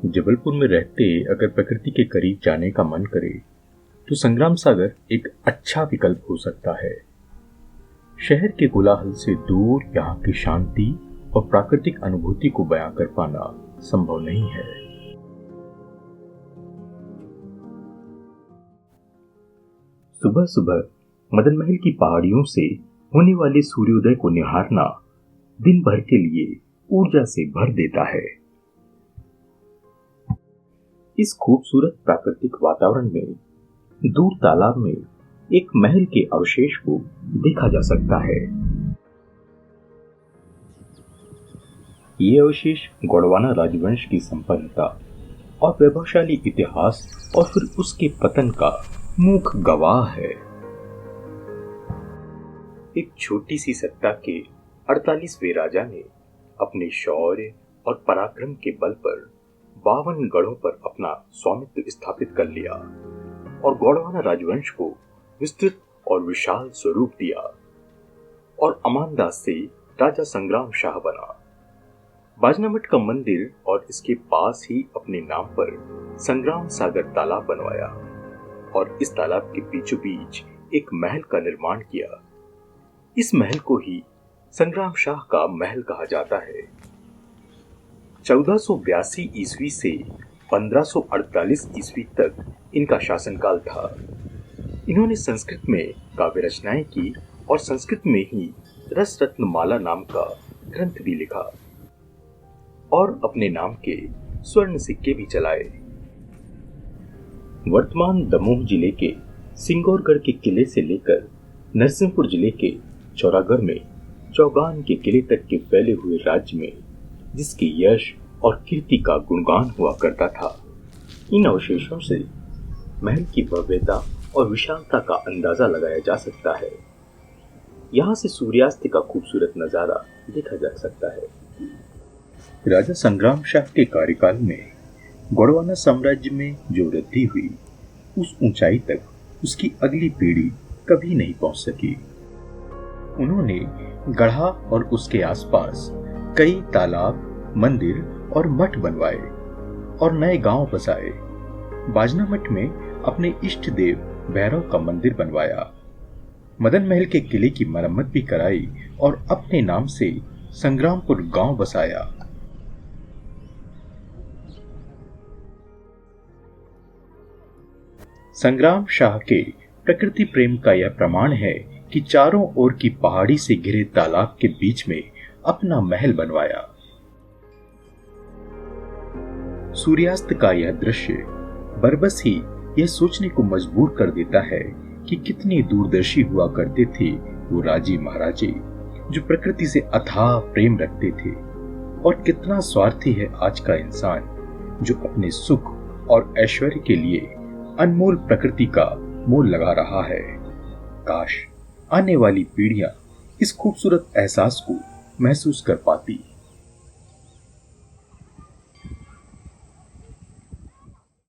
जबलपुर में रहते अगर प्रकृति के करीब जाने का मन करे तो संग्राम सागर एक अच्छा विकल्प हो सकता है। शहर के कोलाहल से दूर यहाँ की शांति और प्राकृतिक अनुभूति को बयां कर पाना संभव नहीं है। सुबह सुबह मदन महल की पहाड़ियों से होने वाले सूर्योदय को निहारना दिन भर के लिए ऊर्जा से भर देता है। इस खूबसूरत प्राकृतिक वातावरण में दूर तालाब में एक महल के अवशेष को देखा जा सकता है। ये अवशेष गोंडवाना राजवंश की संपन्नता और वैभवशाली इतिहास और फिर उसके पतन का मूक गवाह है। एक छोटी सी सत्ता के 48वें राजा ने अपने शौर्य और पराक्रम के बल पर 52 गढ़ों पर अपना स्वामित्व स्थापित कर लिया और गोंडवाना राजवंश को विस्तृत और विशाल स्वरूप दिया और अमानदास से राजा संग्राम शाह बना। बाजनामठ का मंदिर और इसके पास ही अपने नाम पर संग्राम सागर तालाब बनवाया और इस तालाब के बीचों बीच एक महल का निर्माण किया। इस महल को ही संग्राम शाह का महल कहा जाता है। 1482 ईस्वी से 1548 ईस्वी तक इनका शासनकाल था। इन्होंने संस्कृत में काव्य रचनाएं की और संस्कृत में ही रस रत्नमाला नाम का ग्रंथ भी लिखा और अपने नाम के स्वर्ण सिक्के भी चलाए। वर्तमान दमोह जिले के सिंगौरगढ़ के किले से लेकर नरसिंहपुर जिले के चौरागढ़ में चौगान के किले तक के फैले हुए राज्य में जिसके यश और कीर्ति का गुणगान हुआ करता था, इन अवशेषों से महल की भव्यता और विशालता का अंदाजा लगाया जा सकता है। यहाँ से सूर्यास्त का खूबसूरत नजारा देखा जा सकता है। राजा संग्राम शाह के कार्यकाल में गोंडवाना साम्राज्य में जो वृद्धि हुई, उस ऊंचाई तक उसकी अगली पीढ़ी कभी नहीं पहुंच सकी। उन्होंने गढ़ा और उसके आसपास कई तालाब, मंदिर और मठ बनवाए और नए गांव बसाए। बाजनामठ में अपने इष्ट देव भैरव का मंदिर बनवाया। मदन महल के किले की मरम्मत भी कराई और अपने नाम से संग्रामपुर गांव बसाया। संग्राम शाह के प्रकृति प्रेम का यह प्रमाण है कि चारों ओर की पहाड़ी से घिरे तालाब के बीच में अपना महल बनवाया। सूर्यास्त का यह दृश्य बरबस ही यह सोचने को मजबूर कर देता है कि कितने दूरदर्शी हुआ करते थे वो राजे महाराजे जो प्रकृति से अथाह प्रेम रखते थे, और कितना स्वार्थी है आज का इंसान जो अपने सुख और ऐश्वर्य के लिए अनमोल प्रकृति का मोल लगा रहा है। काश आने वाली पीढ़ियां इस खूबसूरत एहसास को महसूस कर पाती।